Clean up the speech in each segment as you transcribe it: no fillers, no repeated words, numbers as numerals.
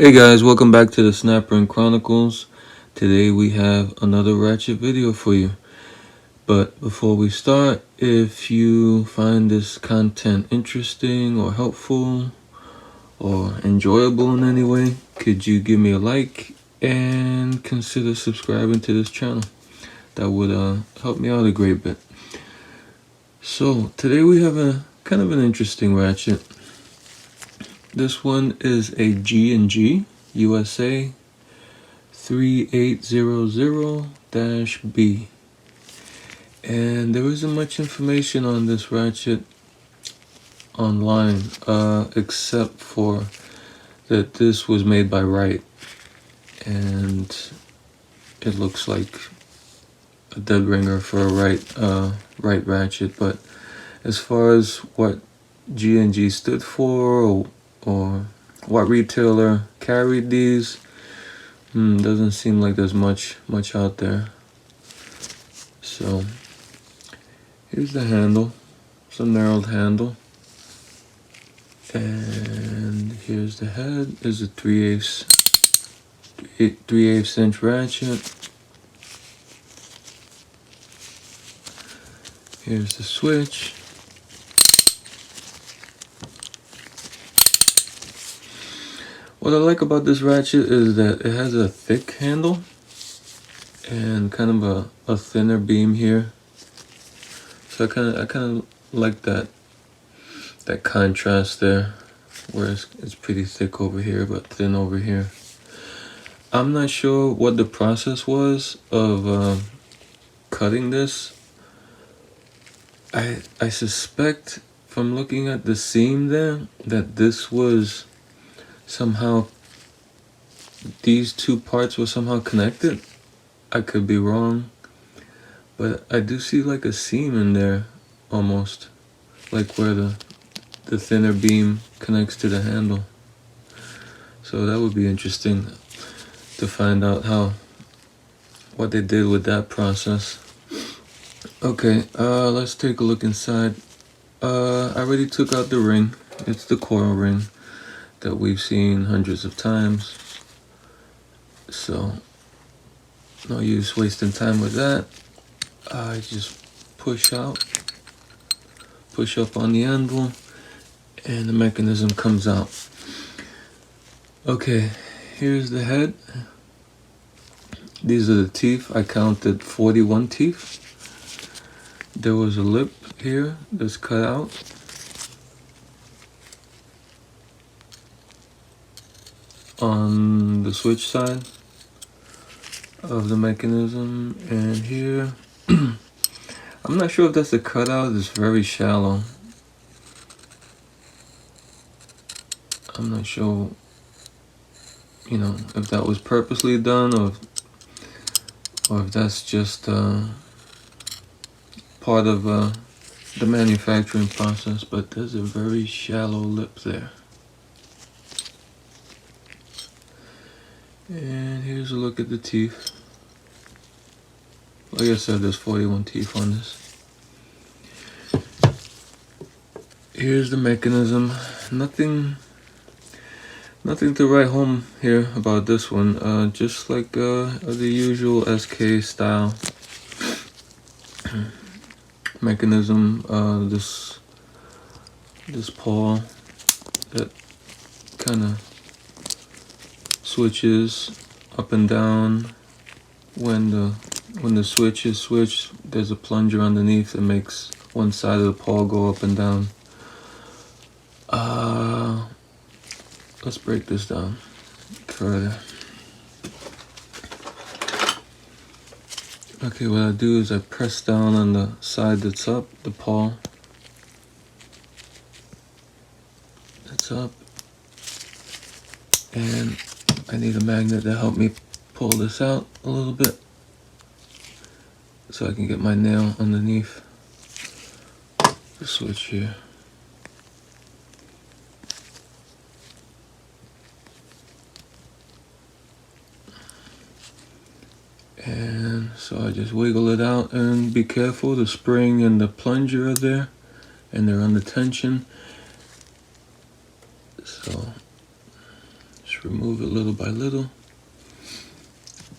Hey guys, welcome back to the Snapper Chronicles. Today we have another Ratchet video for you. But before we start, if you find this content interesting or helpful or enjoyable in any way, could you give me a like and consider subscribing to this channel? That would help me out a great bit. So today we have a kind of an interesting Ratchet. This one is a G&G USA 3800-B, and there isn't much information on this Ratchet online, except for that this was made by Wright, and it looks like a dead ringer for a Wright Ratchet. But as far as what G&G stood for, or what retailer carried these, doesn't seem like there's much out there. So here's the handle. It's a narrowed handle, and here's the head. There's a 3/8 inch ratchet. Here's the switch. What I like about this ratchet is that it has a thick handle and kind of a thinner beam here. So I kind of like that contrast there, where it's pretty thick over here but thin over here. I'm not sure what the process was of cutting this. I suspect from looking at the seam there that this was somehow, these two parts were somehow connected. I could be wrong, but I do see like a seam in there, almost like where the thinner beam connects to the handle. So that would be interesting to find out what they did with that process. Okay, let's take a look inside. I already took out the ring. It's the coil ring that we've seen hundreds of times, so no use wasting time with that. I just push up on the anvil, and the mechanism comes out. Okay, here's the head. These are the teeth. I counted 41 teeth. There was a lip here that's cut out. On the switch side of the mechanism, and here I'm not sure if that's a cutout. It's very shallow. I'm not sure, if that was purposely done, or if that's just part of the manufacturing process. But there's a very shallow lip there. And here's a look at the teeth. Like I said, there's 41 teeth on this. Here's the mechanism. Nothing to write home here about this one. Just like the usual SK style mechanism. This paw that kind of switches up and down. When the switch is switched, there's a plunger underneath that makes one side of the paw go up and down. Let's break this down further. Okay, what I do is I press down on the side that's up, the paw. That's up. And I need a magnet to help me pull this out a little bit, so I can get my nail underneath the switch here. And so I just wiggle it out, and be careful, the spring and the plunger are there and they're under tension. So just remove it little by little.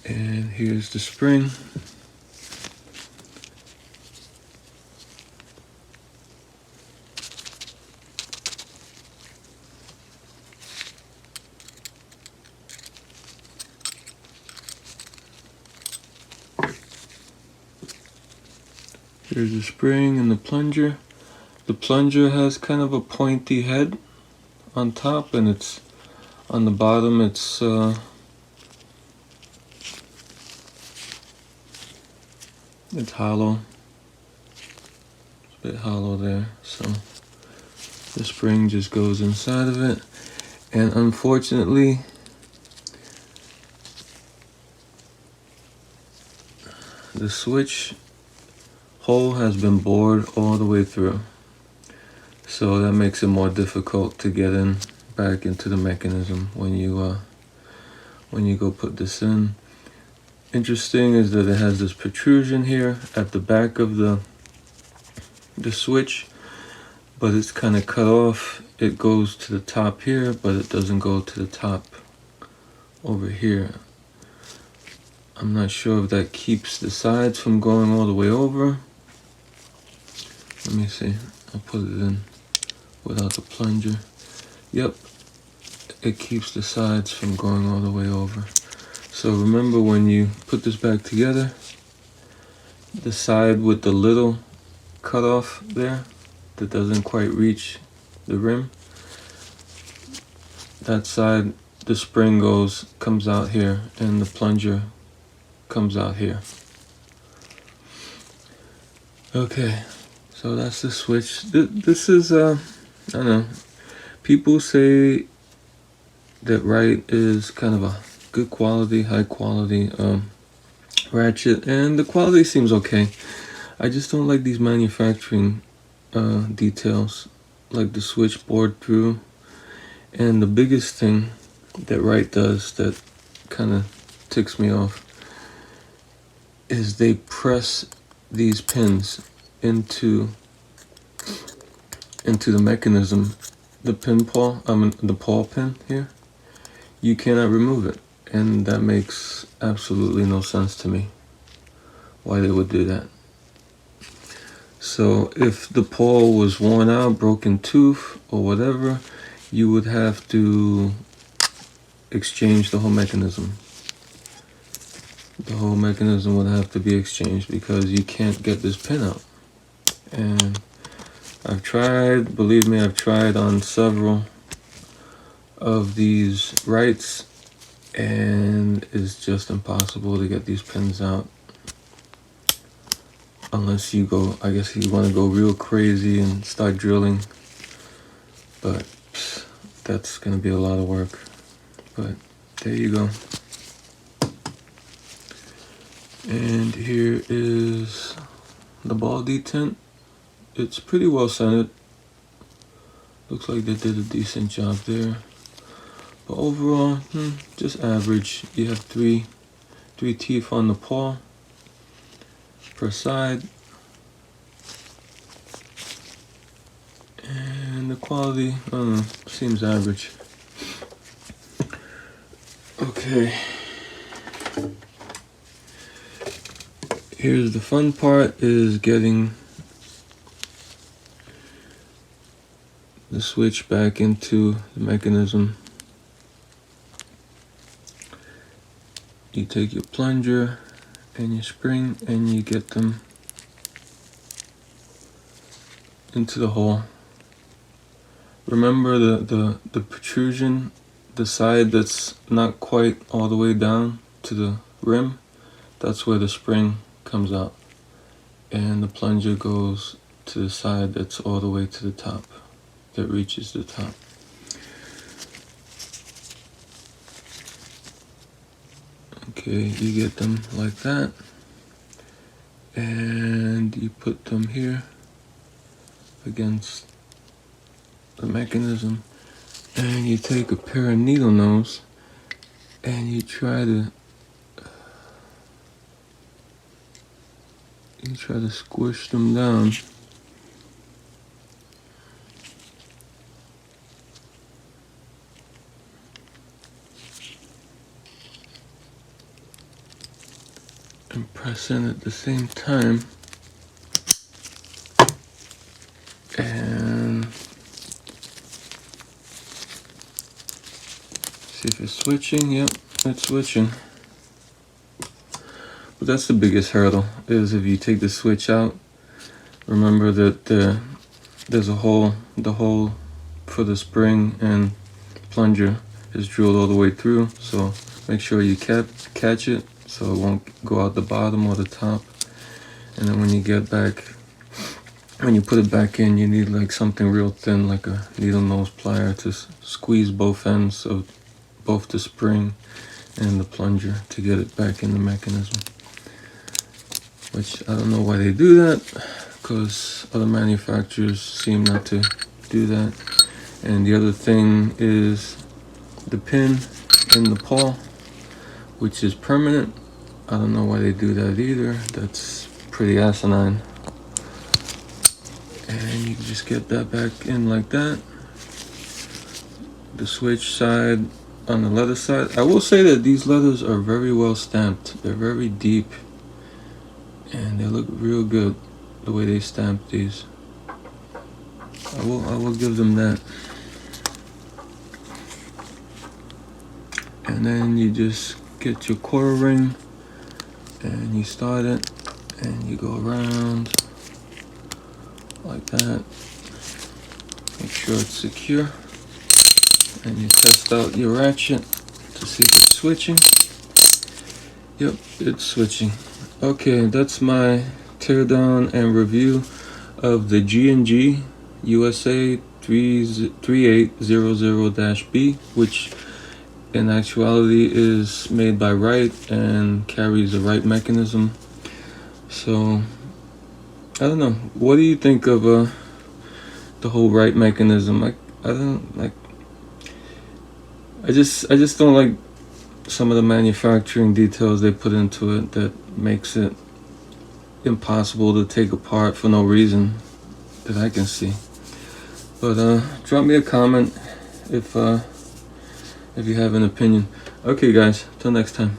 And here's the spring. Here's the spring and the plunger. The plunger has kind of a pointy head on top, and it's on the bottom, it's hollow. It's a bit hollow there, so the spring just goes inside of it. And unfortunately, the switch hole has been bored all the way through, so that makes it more difficult to get in back into the mechanism when you go put this in. Interesting is that it has this protrusion here at the back of the switch, but it's kind of cut off. It goes to the top here, but it doesn't go to the top over here. I'm not sure if that keeps the sides from going all the way over. Let me see. I'll put it in without the plunger. Yep, it keeps the sides from going all the way over. So remember, when you put this back together, the side with the little cut off there that doesn't quite reach the rim, that side, the spring comes out here, and the plunger comes out here. Okay, so that's the switch. This is I don't know, people say that Wright is kind of a good quality, high quality ratchet, and the quality seems okay. I just don't like these manufacturing details, like the switch bored through. And the biggest thing that Wright does that kind of ticks me off is they press these pins into the mechanism. The pin pawl, the pawl pin here, you cannot remove it, and that makes absolutely no sense to me why they would do that. So if the pawl was worn out, broken tooth or whatever, you would have to exchange the whole mechanism. The whole mechanism would have to be exchanged because you can't get this pin out. And I've tried, believe me, I've tried on several of these Wrights, and it's just impossible to get these pins out unless you go, I guess you want to go real crazy and start drilling, but that's going to be a lot of work. But there you go. And here is the ball detent. It's pretty well centered. Looks like they did a decent job there. But overall, just average. You have three teeth on the paw per side. And the quality, I don't know, seems average. Okay. Here's the fun part, is getting the switch back into the mechanism. You take your plunger and your spring and you get them into the hole. Remember the protrusion, the side that's not quite all the way down to the rim, that's where the spring comes out, and the plunger goes to the side that's all the way to the top, that reaches the top. Okay, you get them like that, and you put them here against the mechanism, and you take a pair of needle nose and you try to squish them down. and press in at the same time. And see if it's switching. Yep, it's switching. But that's the biggest hurdle, is if you take the switch out, remember that there's a hole, the hole for the spring and plunger is drilled all the way through, so make sure you catch it so it won't go out the bottom or the top. And then when you get back, when you put it back in, you need like something real thin, like a needle nose plier, to squeeze both ends of both the spring and the plunger to get it back in the mechanism. Which I don't know why they do that, because other manufacturers seem not to do that. And the other thing is the pin in the paw, which is permanent. I don't know why they do that either. That's pretty asinine. And you can just get that back in like that. The switch side on the leather side. I will say that these leathers are very well stamped. They're very deep. And they look real good the way they stamp these. I will give them that. And then you just get your quarter ring and you start it and you go around like that. Make sure it's secure. And you test out your ratchet to see if it's switching. Yep, it's switching. Okay, that's my teardown and review of the G&G USA 3800-B, which in actuality is made by Wright and carries a Wright mechanism. So I don't know. What do you think of the whole Wright mechanism? I don't like. I just don't like some of the manufacturing details they put into it that makes it impossible to take apart for no reason that I can see. But drop me a comment if you have an opinion. Okay guys, till next time.